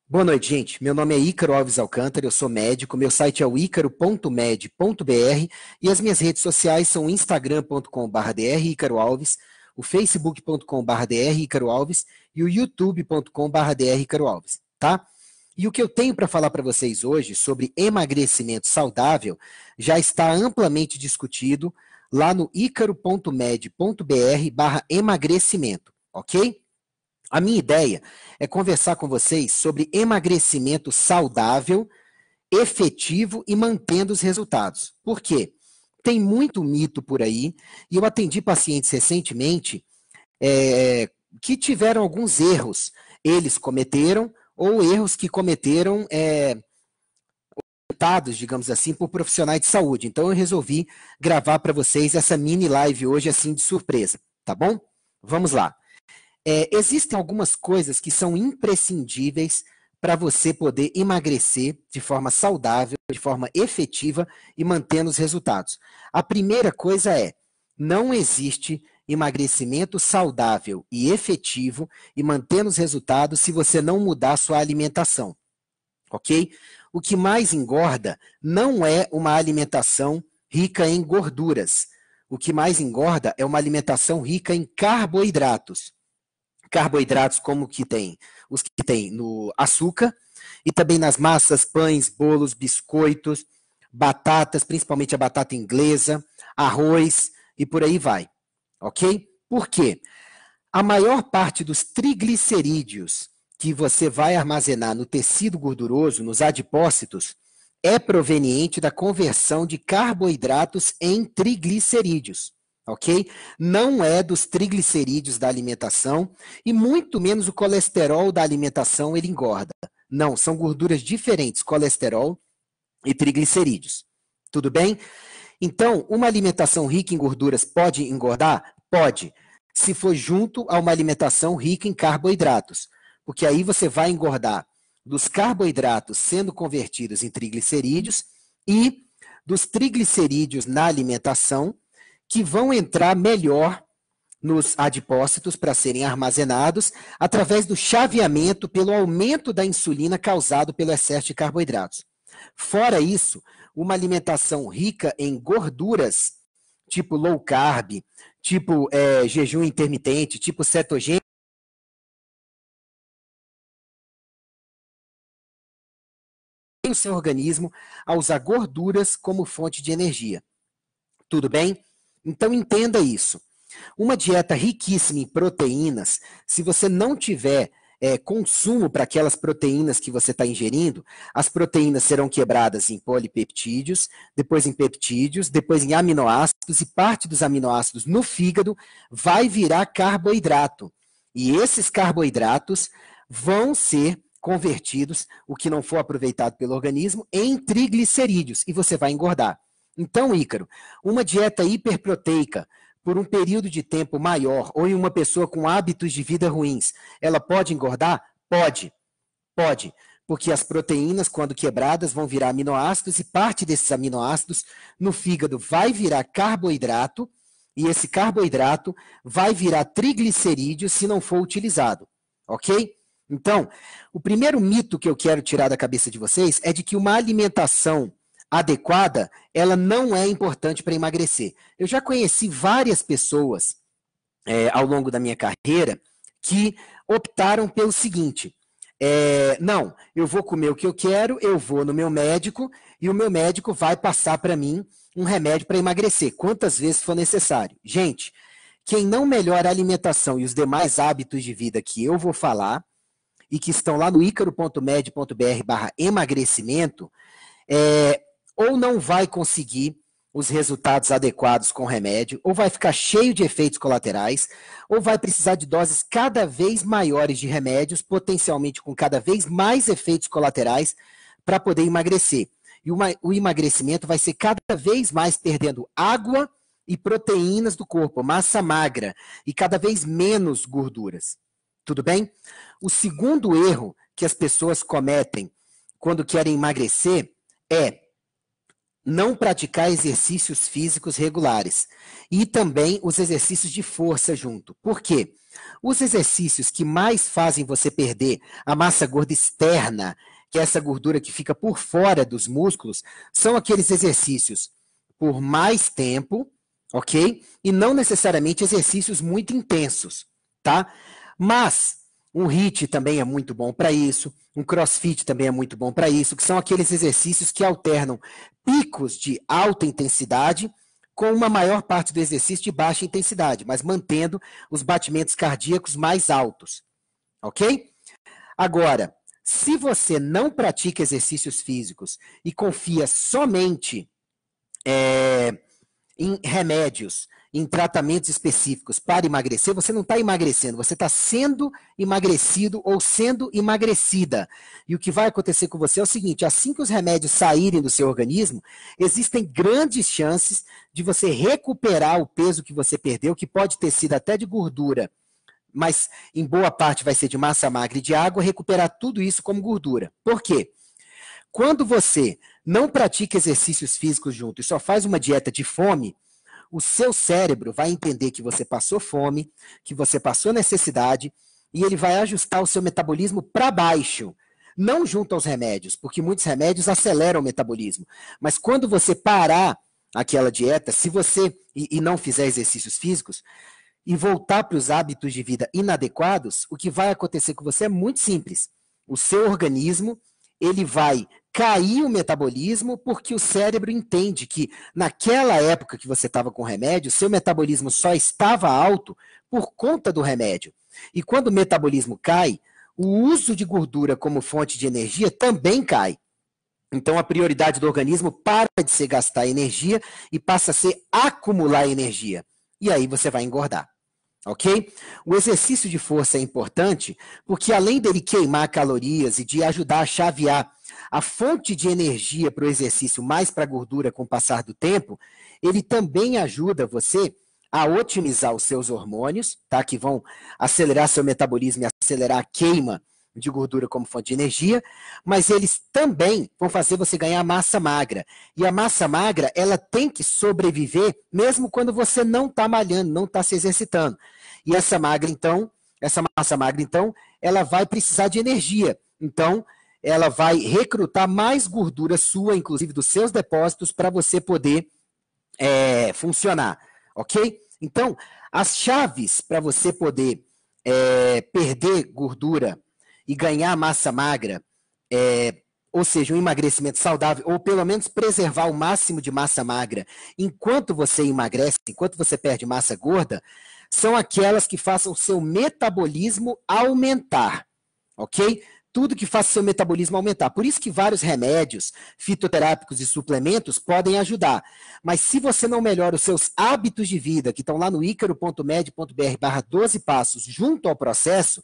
Boa noite, gente. Meu nome é Ícaro Alves Alcântara, eu sou médico, meu site é o icaro.med.br e as minhas redes sociais são o instagram.com/dr Ícaro Alves, o facebook.com/dr Ícaro Alves e o youtube.com/dr Ícaro Alves, tá? E o que eu tenho para falar para vocês hoje sobre emagrecimento saudável já está amplamente discutido lá no icaro.med.br/emagrecimento, ok? A minha ideia é conversar com vocês sobre emagrecimento saudável, efetivo e mantendo os resultados. Por quê? Tem muito mito por aí, e eu atendi pacientes recentemente que tiveram alguns erros. Eles cometeram, ou erros que cometeram digamos assim, por profissionais de saúde. Então eu resolvi gravar para vocês essa mini live hoje, assim, de surpresa, tá bom? Vamos lá. Existem algumas coisas que são imprescindíveis para você poder emagrecer de forma saudável, de forma efetiva e mantendo os resultados. A primeira coisa é, não existe emagrecimento saudável e efetivo e mantendo os resultados se você não mudar a sua alimentação, ok? O que mais engorda não é uma alimentação rica em gorduras. O que mais engorda é uma alimentação rica em carboidratos. Carboidratos como que tem? Os que tem no açúcar e também nas massas, pães, bolos, biscoitos, batatas, principalmente a batata inglesa, arroz e por aí vai, ok? Por quê? A maior parte dos triglicerídeos que você vai armazenar no tecido gorduroso, nos adipócitos, é proveniente da conversão de carboidratos em triglicerídeos, ok? Não é dos triglicerídeos da alimentação e muito menos o colesterol da alimentação ele engorda. Não, são gorduras diferentes, colesterol e triglicerídeos. Tudo bem? Então, uma alimentação rica em gorduras pode engordar? Pode, se for junto a uma alimentação rica em carboidratos, porque aí você vai engordar dos carboidratos sendo convertidos em triglicerídeos e dos triglicerídeos na alimentação que vão entrar melhor nos adipócitos para serem armazenados através do chaveamento pelo aumento da insulina causado pelo excesso de carboidratos. Fora isso, uma alimentação rica em gorduras, tipo low carb, tipo jejum intermitente, tipo cetogênico, o seu organismo a usar gorduras como fonte de energia. Tudo bem? Então entenda isso. Uma dieta riquíssima em proteínas, se você não tiver consumo para aquelas proteínas que você está ingerindo, as proteínas serão quebradas em polipeptídeos, depois em peptídeos, depois em aminoácidos, e parte dos aminoácidos no fígado vai virar carboidrato. E esses carboidratos vão ser convertidos, o que não for aproveitado pelo organismo, em triglicerídeos, e você vai engordar. Então, Ícaro, uma dieta hiperproteica, por um período de tempo maior, ou em uma pessoa com hábitos de vida ruins, ela pode engordar? Pode, pode. Porque as proteínas, quando quebradas, vão virar aminoácidos e parte desses aminoácidos no fígado vai virar carboidrato e esse carboidrato vai virar triglicerídeo se não for utilizado, ok? Então, o primeiro mito que eu quero tirar da cabeça de vocês é de que uma alimentação adequada, ela não é importante para emagrecer. Eu já conheci várias pessoas ao longo da minha carreira que optaram pelo seguinte, não, eu vou comer o que eu quero, eu vou no meu médico e o meu médico vai passar para mim um remédio para emagrecer, quantas vezes for necessário. Gente, quem não melhora a alimentação e os demais hábitos de vida que eu vou falar e que estão lá no icaro.med.br/emagrecimento, ou não vai conseguir os resultados adequados com o remédio, ou vai ficar cheio de efeitos colaterais, ou vai precisar de doses cada vez maiores de remédios, potencialmente com cada vez mais efeitos colaterais, para poder emagrecer. E o emagrecimento vai ser cada vez mais perdendo água e proteínas do corpo, massa magra, e cada vez menos gorduras. Tudo bem? O segundo erro que as pessoas cometem quando querem emagrecer é não praticar exercícios físicos regulares e também os exercícios de força junto. Por quê? Os exercícios que mais fazem você perder a massa gorda externa, que é essa gordura que fica por fora dos músculos, são aqueles exercícios por mais tempo, ok? E não necessariamente exercícios muito intensos, tá? Mas um HIIT também é muito bom para isso, um CrossFit também é muito bom para isso, que são aqueles exercícios que alternam picos de alta intensidade com uma maior parte do exercício de baixa intensidade, mas mantendo os batimentos cardíacos mais altos, ok? Agora, se você não pratica exercícios físicos e confia somente em remédios, em tratamentos específicos para emagrecer, você não está emagrecendo, você está sendo emagrecido ou sendo emagrecida. E o que vai acontecer com você é o seguinte, assim que os remédios saírem do seu organismo, existem grandes chances de você recuperar o peso que você perdeu, que pode ter sido até de gordura, mas em boa parte vai ser de massa magra e de água, recuperar tudo isso como gordura. Por quê? Quando você não pratica exercícios físicos junto e só faz uma dieta de fome, o seu cérebro vai entender que você passou fome, que você passou necessidade, e ele vai ajustar o seu metabolismo para baixo, não junto aos remédios, porque muitos remédios aceleram o metabolismo. Mas quando você parar aquela dieta, se você e não fizer exercícios físicos, e voltar para os hábitos de vida inadequados, o que vai acontecer com você é muito simples. O seu organismo, ele vai cair o metabolismo porque o cérebro entende que naquela época que você estava com remédio, seu metabolismo só estava alto por conta do remédio. E quando o metabolismo cai, o uso de gordura como fonte de energia também cai. Então a prioridade do organismo para de ser gastar energia e passa a ser acumular energia. E aí você vai engordar. Ok? O exercício de força é importante porque além dele queimar calorias e de ajudar a chavear a fonte de energia para o exercício mais para a gordura com o passar do tempo, ele também ajuda você a otimizar os seus hormônios, tá? Que vão acelerar seu metabolismo e acelerar a queima de gordura como fonte de energia, mas eles também vão fazer você ganhar massa magra. E a massa magra, ela tem que sobreviver mesmo quando você não está malhando, não está se exercitando. E essa massa magra, então, ela vai precisar de energia. Então, ela vai recrutar mais gordura sua, inclusive dos seus depósitos, para você poder funcionar, ok? Então, as chaves para você poder perder gordura e ganhar massa magra, ou seja, um emagrecimento saudável, ou pelo menos preservar o máximo de massa magra enquanto você emagrece, enquanto você perde massa gorda, são aquelas que façam o seu metabolismo aumentar, ok? Tudo que faça o seu metabolismo aumentar. Por isso que vários remédios, fitoterápicos e suplementos podem ajudar. Mas se você não melhora os seus hábitos de vida, que estão lá no icaro.med.br/12 passos, junto ao processo,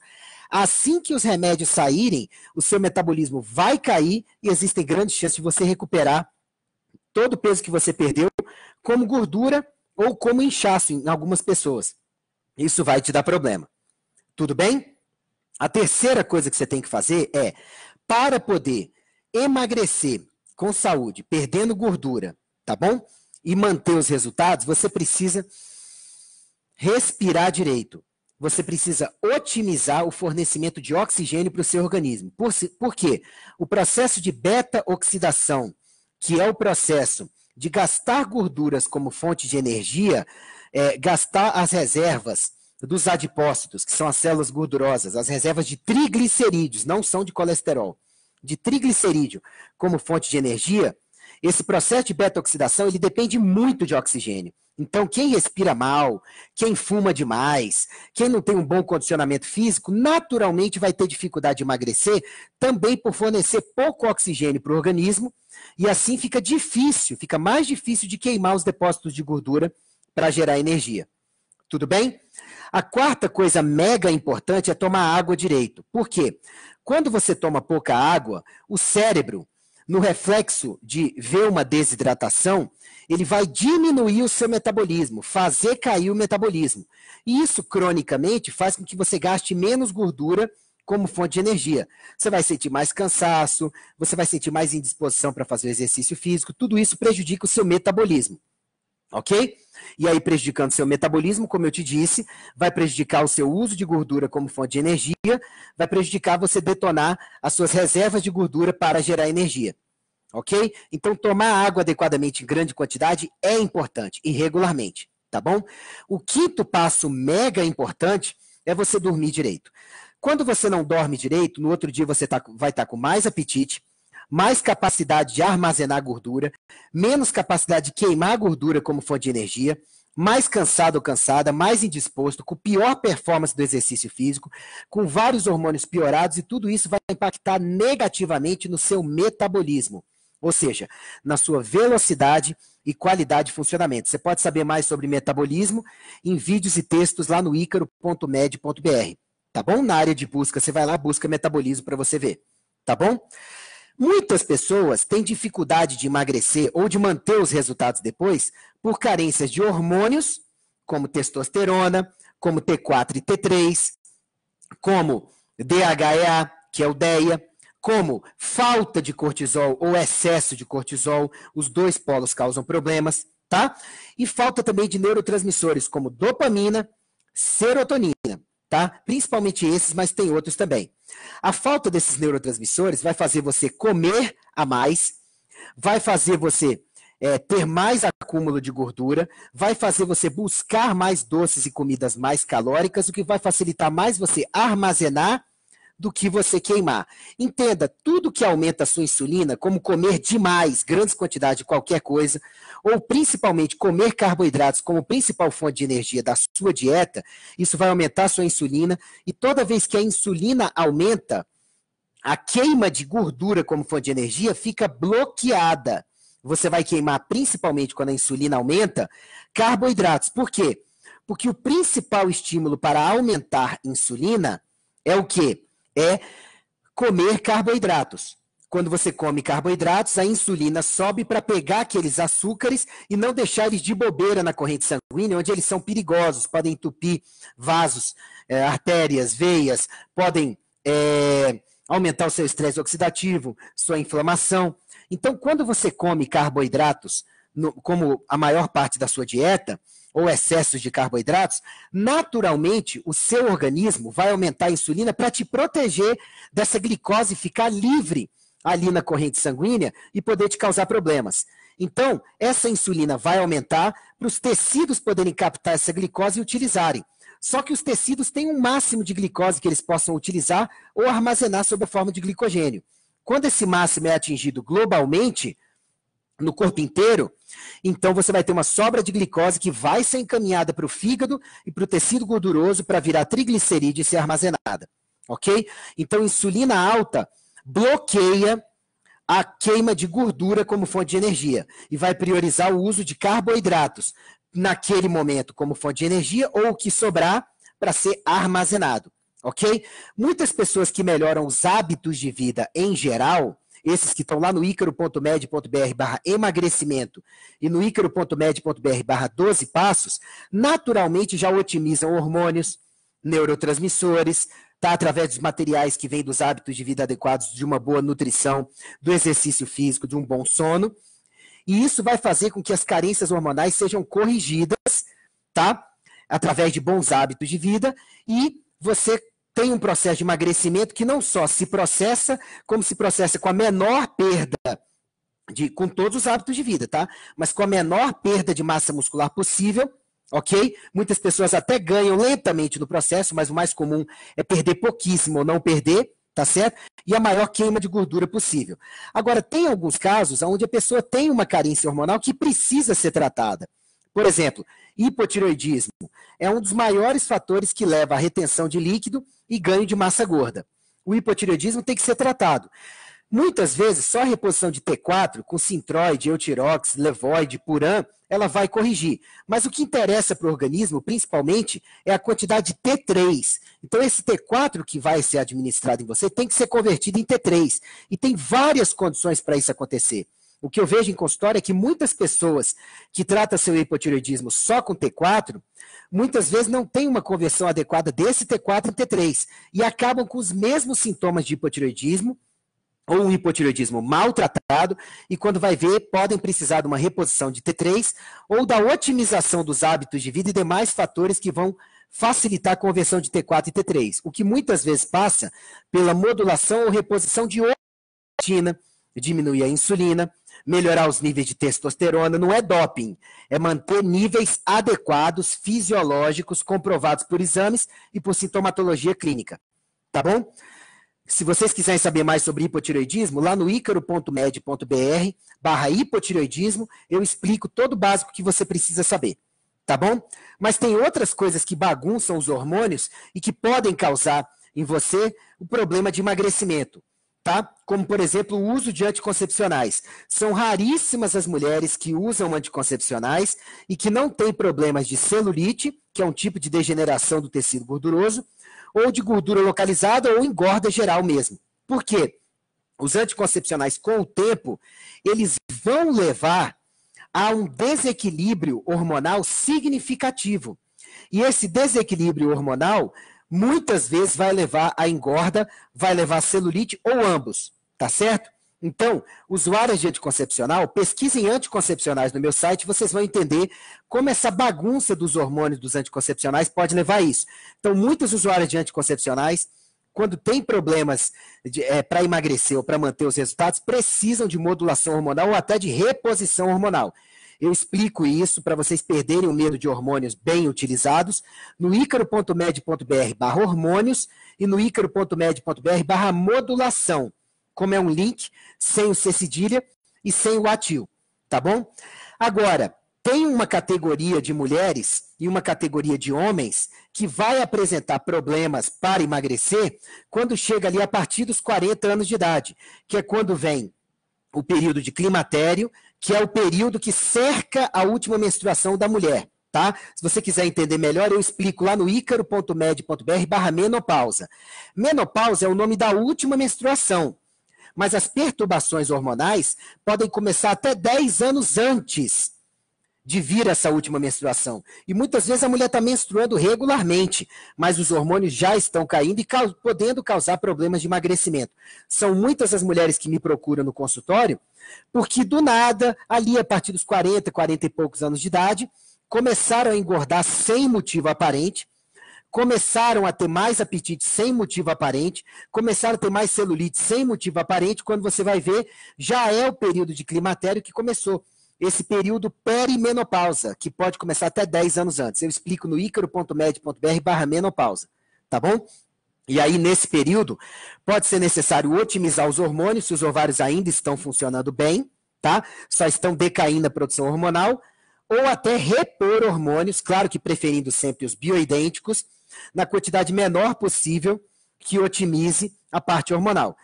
assim que os remédios saírem, o seu metabolismo vai cair e existem grandes chances de você recuperar todo o peso que você perdeu como gordura ou como inchaço em algumas pessoas. Isso vai te dar problema. Tudo bem? A terceira coisa que você tem que fazer é, para poder emagrecer com saúde, perdendo gordura, tá bom? E manter os resultados, você precisa respirar direito. Você precisa otimizar o fornecimento de oxigênio para o seu organismo. Por quê? O processo de beta-oxidação, que é o processo de gastar gorduras como fonte de energia, gastar as reservas dos adipócitos, que são as células gordurosas, as reservas de triglicerídeos, não são de colesterol, de triglicerídeo como fonte de energia, esse processo de beta-oxidação, ele depende muito de oxigênio. Então, quem respira mal, quem fuma demais, quem não tem um bom condicionamento físico, naturalmente vai ter dificuldade de emagrecer, também por fornecer pouco oxigênio para o organismo, e assim fica mais difícil de queimar os depósitos de gordura para gerar energia. Tudo bem? A quarta coisa mega importante é tomar água direito. Por quê? Quando você toma pouca água, o cérebro, no reflexo de ver uma desidratação, ele vai diminuir o seu metabolismo, fazer cair o metabolismo. E isso, cronicamente, faz com que você gaste menos gordura como fonte de energia. Você vai sentir mais cansaço, você vai sentir mais indisposição para fazer o exercício físico, tudo isso prejudica o seu metabolismo. Ok? E aí, prejudicando seu metabolismo, como eu te disse, vai prejudicar o seu uso de gordura como fonte de energia, vai prejudicar você detonar as suas reservas de gordura para gerar energia. Ok? Então, tomar água adequadamente em grande quantidade é importante, e regularmente, tá bom? O quinto passo mega importante é você dormir direito. Quando você não dorme direito, no outro dia você vai estar com mais apetite, mais capacidade de armazenar gordura, menos capacidade de queimar gordura como fonte de energia, mais cansado ou cansada, mais indisposto, com pior performance do exercício físico, com vários hormônios piorados, e tudo isso vai impactar negativamente no seu metabolismo, ou seja, na sua velocidade e qualidade de funcionamento. Você pode saber mais sobre metabolismo em vídeos e textos lá no icaro.med.br, tá bom? Na área de busca, você vai lá, busca metabolismo para você ver, tá bom? Muitas pessoas têm dificuldade de emagrecer ou de manter os resultados depois por carências de hormônios, como testosterona, como T4 e T3, como DHEA, que é o DEA, como falta de cortisol ou excesso de cortisol, os dois polos causam problemas, tá? E falta também de neurotransmissores como dopamina, serotonina, tá? Principalmente esses, mas tem outros também. A falta desses neurotransmissores vai fazer você comer a mais, vai fazer você ter mais acúmulo de gordura, vai fazer você buscar mais doces e comidas mais calóricas, o que vai facilitar mais você armazenar do que você queimar. Entenda, tudo que aumenta a sua insulina, como comer demais, grandes quantidades de qualquer coisa, ou principalmente comer carboidratos como principal fonte de energia da sua dieta, isso vai aumentar a sua insulina, e toda vez que a insulina aumenta, a queima de gordura como fonte de energia fica bloqueada. Você vai queimar, principalmente quando a insulina aumenta, carboidratos. Por quê? Porque o principal estímulo para aumentar insulina é o quê? É comer carboidratos. Quando você come carboidratos, a insulina sobe para pegar aqueles açúcares e não deixar eles de bobeira na corrente sanguínea, onde eles são perigosos, podem entupir vasos, artérias, veias, podem aumentar o seu estresse oxidativo, sua inflamação. Então, quando você come carboidratos, como a maior parte da sua dieta, ou excessos de carboidratos, naturalmente o seu organismo vai aumentar a insulina para te proteger dessa glicose ficar livre ali na corrente sanguínea e poder te causar problemas. Então, essa insulina vai aumentar para os tecidos poderem captar essa glicose e utilizarem. Só que os tecidos têm um máximo de glicose que eles possam utilizar ou armazenar sob a forma de glicogênio. Quando esse máximo é atingido globalmente, no corpo inteiro, então você vai ter uma sobra de glicose que vai ser encaminhada para o fígado e para o tecido gorduroso para virar triglicerídeo e ser armazenada, ok? Então, insulina alta bloqueia a queima de gordura como fonte de energia e vai priorizar o uso de carboidratos naquele momento como fonte de energia ou o que sobrar para ser armazenado, ok? Muitas pessoas que melhoram os hábitos de vida em geral, esses que estão lá no icaro.med.br/emagrecimento e no icaro.med.br/12 passos, naturalmente já otimizam hormônios, neurotransmissores, tá? Através dos materiais que vêm dos hábitos de vida adequados, de uma boa nutrição, do exercício físico, de um bom sono. E isso vai fazer com que as carências hormonais sejam corrigidas, tá? Através de bons hábitos de vida, e você tem um processo de emagrecimento que não só se processa, como se processa com a menor perda, com todos os hábitos de vida, tá? Mas com a menor perda de massa muscular possível, ok? Muitas pessoas até ganham lentamente no processo, mas o mais comum é perder pouquíssimo ou não perder, tá certo? E a maior queima de gordura possível. Agora, tem alguns casos onde a pessoa tem uma carência hormonal que precisa ser tratada. Por exemplo, hipotireoidismo é um dos maiores fatores que leva à retenção de líquido e ganho de massa gorda. O hipotireoidismo tem que ser tratado. Muitas vezes, só a reposição de T4 com Synthroid, Eutirox, Levoid, Puran, ela vai corrigir. Mas o que interessa para o organismo, principalmente, é a quantidade de T3. Então, esse T4 que vai ser administrado em você tem que ser convertido em T3. E tem várias condições para isso acontecer. O que eu vejo em consultório é que muitas pessoas que tratam seu hipotireoidismo só com T4, muitas vezes não tem uma conversão adequada desse T4 em T3 e acabam com os mesmos sintomas de hipotireoidismo ou um hipotireoidismo maltratado, e quando vai ver, podem precisar de uma reposição de T3 ou da otimização dos hábitos de vida e demais fatores que vão facilitar a conversão de T4 e T3, o que muitas vezes passa pela modulação ou reposição de rotina, diminuir a insulina, melhorar os níveis de testosterona, não é doping, é manter níveis adequados, fisiológicos, comprovados por exames e por sintomatologia clínica, tá bom? Se vocês quiserem saber mais sobre hipotireoidismo, lá no icaro.med.br/hipotireoidismo, eu explico todo o básico que você precisa saber, tá bom? Mas tem outras coisas que bagunçam os hormônios e que podem causar em você o problema de emagrecimento, tá? Como, por exemplo, o uso de anticoncepcionais. São raríssimas as mulheres que usam anticoncepcionais e que não têm problemas de celulite, que é um tipo de degeneração do tecido gorduroso, ou de gordura localizada ou engorda geral mesmo. Por quê? Os anticoncepcionais, com o tempo, eles vão levar a um desequilíbrio hormonal significativo. E esse desequilíbrio hormonal, muitas vezes, vai levar a engorda, vai levar a celulite ou ambos, tá certo? Então, usuários de anticoncepcional, pesquisem anticoncepcionais no meu site, vocês vão entender como essa bagunça dos hormônios dos anticoncepcionais pode levar a isso. Então, muitos usuários de anticoncepcionais, quando têm problemas para emagrecer ou para manter os resultados, precisam de modulação hormonal ou até de reposição hormonal. Eu explico isso para vocês perderem o medo de hormônios bem utilizados no icaro.med.br/hormônios e no icaro.med.br/modulação. Como é um link, sem o C cedilha e sem o atil, tá bom? Agora, tem uma categoria de mulheres e uma categoria de homens que vai apresentar problemas para emagrecer quando chega ali a partir dos 40 anos de idade, que é quando vem o período de climatério, que é o período que cerca a última menstruação da mulher, tá? Se você quiser entender melhor, eu explico lá no icaro.med.br/menopausa. Menopausa é o nome da última menstruação, mas as perturbações hormonais podem começar até 10 anos antes de vir essa última menstruação. E muitas vezes a mulher está menstruando regularmente, mas os hormônios já estão caindo e podendo causar problemas de emagrecimento. São muitas as mulheres que me procuram no consultório, porque do nada, ali a partir dos 40, 40 e poucos anos de idade, começaram a engordar sem motivo aparente, começaram a ter mais apetite sem motivo aparente, começaram a ter mais celulite sem motivo aparente, quando você vai ver, já é o período de climatério que começou. Esse período perimenopausa, que pode começar até 10 anos antes. Eu explico no icaro.med.br/menopausa, tá bom? E aí, nesse período, pode ser necessário otimizar os hormônios, se os ovários ainda estão funcionando bem, tá? Só estão decaindo a produção hormonal, ou até repor hormônios, claro que preferindo sempre os bioidênticos, na quantidade menor possível, que otimize a parte hormonal.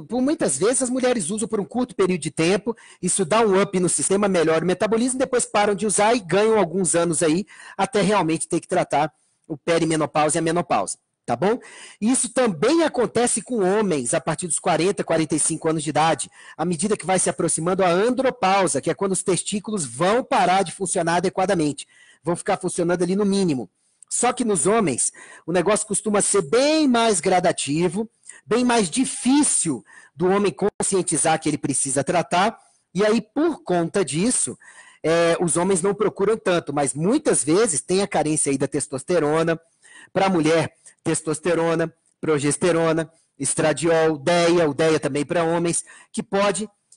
Por muitas vezes, as mulheres usam por um curto período de tempo, isso dá um up no sistema, melhora o metabolismo, depois param de usar e ganham alguns anos aí, até realmente ter que tratar o perimenopausa e a menopausa, tá bom? Isso também acontece com homens a partir dos 40, 45 anos de idade, à medida que vai se aproximando a andropausa, que é quando os testículos vão parar de funcionar adequadamente, vão ficar funcionando ali no mínimo. Só que nos homens, o negócio costuma ser bem mais gradativo, bem mais difícil do homem conscientizar que ele precisa tratar, e aí, por conta disso, os homens não procuram tanto, mas muitas vezes tem a carência aí da testosterona, para a mulher, testosterona, progesterona, estradiol, DEA, o DEA também para homens, que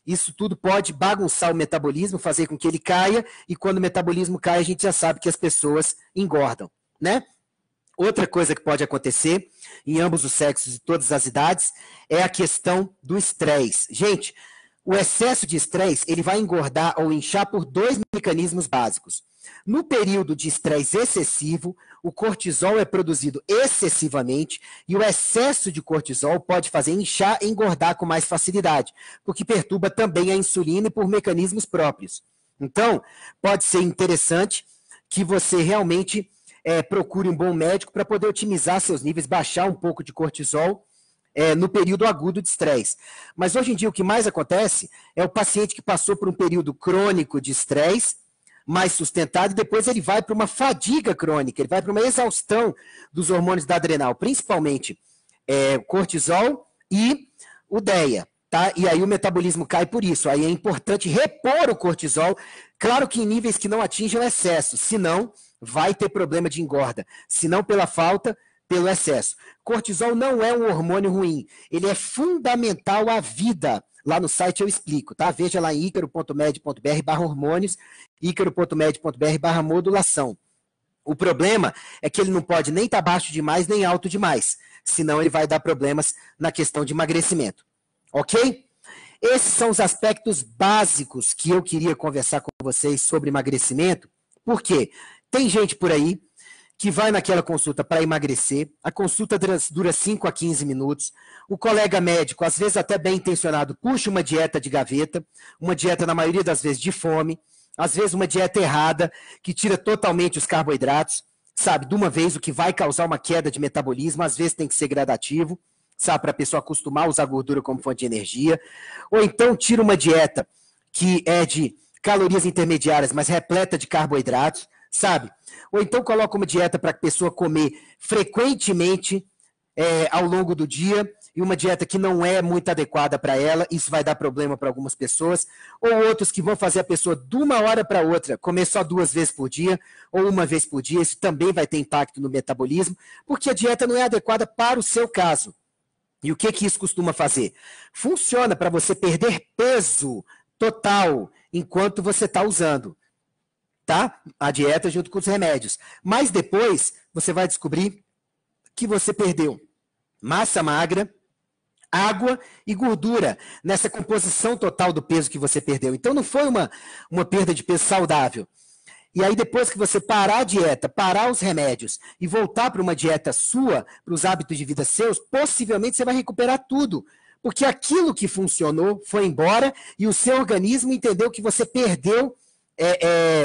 isso tudo pode bagunçar o metabolismo, fazer com que ele caia, e quando o metabolismo cai, a gente já sabe que as pessoas engordam, né? Outra coisa que pode acontecer em ambos os sexos e todas as idades é a questão do estresse. Gente, o excesso de estresse, ele vai engordar ou inchar por dois mecanismos básicos. No período de estresse excessivo, o cortisol é produzido excessivamente e o excesso de cortisol pode fazer inchar e engordar com mais facilidade, porque perturba também a insulina e por mecanismos próprios. Então, pode ser interessante que você realmente procure um bom médico para poder otimizar seus níveis, baixar um pouco de cortisol no período agudo de estresse. Mas hoje em dia o que mais acontece é o paciente que passou por um período crônico de estresse, mais sustentado, e depois ele vai para uma fadiga crônica, ele vai para uma exaustão dos hormônios da adrenal, principalmente cortisol e o DEA, tá? E aí o metabolismo cai por isso. Aí é importante repor o cortisol, claro que em níveis que não atinjam o excesso, senão vai ter problema de engorda. Se não pela falta, pelo excesso. Cortisol não é um hormônio ruim, ele é fundamental à vida. Lá no site eu explico, tá? Veja lá em icaro.med.br/hormônios, icaro.med.br/modulação. O problema é que ele não pode nem estar baixo demais, nem alto demais. Senão ele vai dar problemas na questão de emagrecimento. Ok? Esses são os aspectos básicos que eu queria conversar com vocês sobre emagrecimento. Por quê? Tem gente por aí que vai naquela consulta para emagrecer, a consulta dura 5 a 15 minutos, o colega médico, às vezes até bem intencionado, puxa uma dieta de gaveta, uma dieta na maioria das vezes de fome, às vezes uma dieta errada, que tira totalmente os carboidratos, sabe, de uma vez, o que vai causar uma queda de metabolismo, às vezes tem que ser gradativo, sabe, para a pessoa acostumar a usar gordura como fonte de energia, ou então tira uma dieta que é de calorias intermediárias, mas repleta de carboidratos, sabe? Ou então coloca uma dieta para a pessoa comer frequentemente ao longo do dia, e uma dieta que não é muito adequada para ela, isso vai dar problema para algumas pessoas, ou outros que vão fazer a pessoa de uma hora para outra comer só 2 vezes por dia, ou uma vez por dia, isso também vai ter impacto no metabolismo, porque a dieta não é adequada para o seu caso. E o que isso costuma fazer? Funciona para você perder peso total enquanto você está usando, tá? A dieta junto com os remédios. Mas depois você vai descobrir que você perdeu massa magra, água e gordura nessa composição total do peso que você perdeu. Então não foi uma perda de peso saudável. E aí depois que você parar a dieta, parar os remédios e voltar para uma dieta sua, para os hábitos de vida seus, possivelmente você vai recuperar tudo. Porque aquilo que funcionou foi embora e o seu organismo entendeu que você perdeu,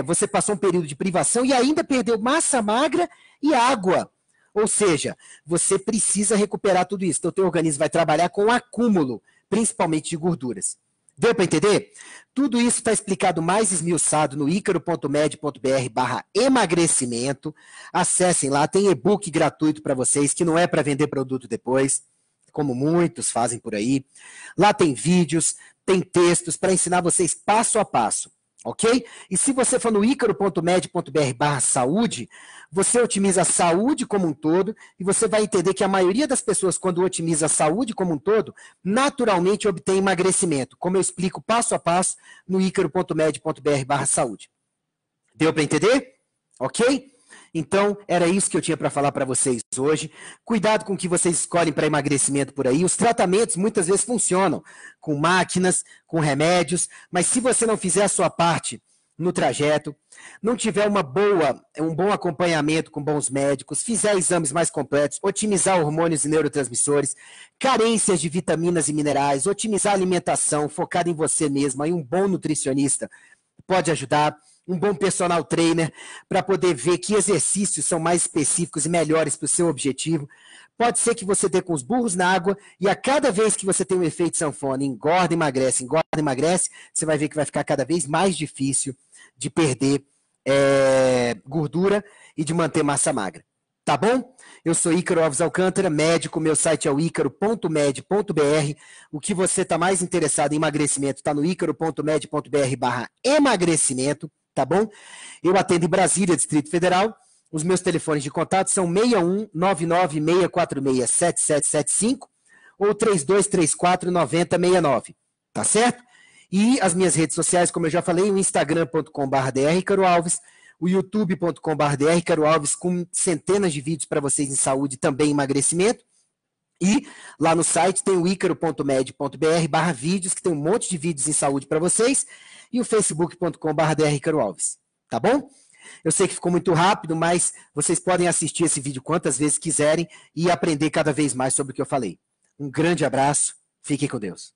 você passou um período de privação e ainda perdeu massa magra e água. Ou seja, você precisa recuperar tudo isso. Então, o teu organismo vai trabalhar com acúmulo, principalmente de gorduras. Deu para entender? Tudo isso está explicado mais esmiuçado no icaro.med.br/emagrecimento. Acessem lá, tem e-book gratuito para vocês, que não é para vender produto depois, como muitos fazem por aí. Lá tem vídeos, tem textos para ensinar vocês passo a passo. Ok? E se você for no icaro.med.br/saúde, você otimiza a saúde como um todo e você vai entender que a maioria das pessoas, quando otimiza a saúde como um todo, naturalmente obtém emagrecimento, como eu explico passo a passo no icaro.med.br/saúde. Deu para entender? Ok? Então, era isso que eu tinha para falar para vocês hoje. Cuidado com o que vocês escolhem para emagrecimento por aí. Os tratamentos muitas vezes funcionam com máquinas, com remédios, mas se você não fizer a sua parte no trajeto, não tiver um bom acompanhamento com bons médicos, fizer exames mais completos, otimizar hormônios e neurotransmissores, carências de vitaminas e minerais, otimizar a alimentação, focado em você mesmo, aí um bom nutricionista pode ajudar, um bom personal trainer, para poder ver que exercícios são mais específicos e melhores para o seu objetivo. Pode ser que você dê com os burros na água e a cada vez que você tem um efeito sanfona, engorda, emagrece, você vai ver que vai ficar cada vez mais difícil de perder gordura e de manter massa magra. Tá bom? Eu sou Ícaro Alves Alcântara, médico, meu site é o icaro.med.br. O que você está mais interessado em emagrecimento está no icaro.med.br/emagrecimento. Tá bom? Eu atendo em Brasília, Distrito Federal. Os meus telefones de contato são 61 99646 7775 ou 3234 9069. Tá certo? E as minhas redes sociais, como eu já falei, o instagram.com/drricaroalves, o youtube.com/drricaroalves, com centenas de vídeos para vocês em saúde e também emagrecimento. E lá no site tem o icaro.med.br/vídeos, que tem um monte de vídeos em saúde para vocês, e o facebook.com/drricaroalves. Tá bom? Eu sei que ficou muito rápido, mas vocês podem assistir esse vídeo quantas vezes quiserem e aprender cada vez mais sobre o que eu falei. Um grande abraço, fiquem com Deus.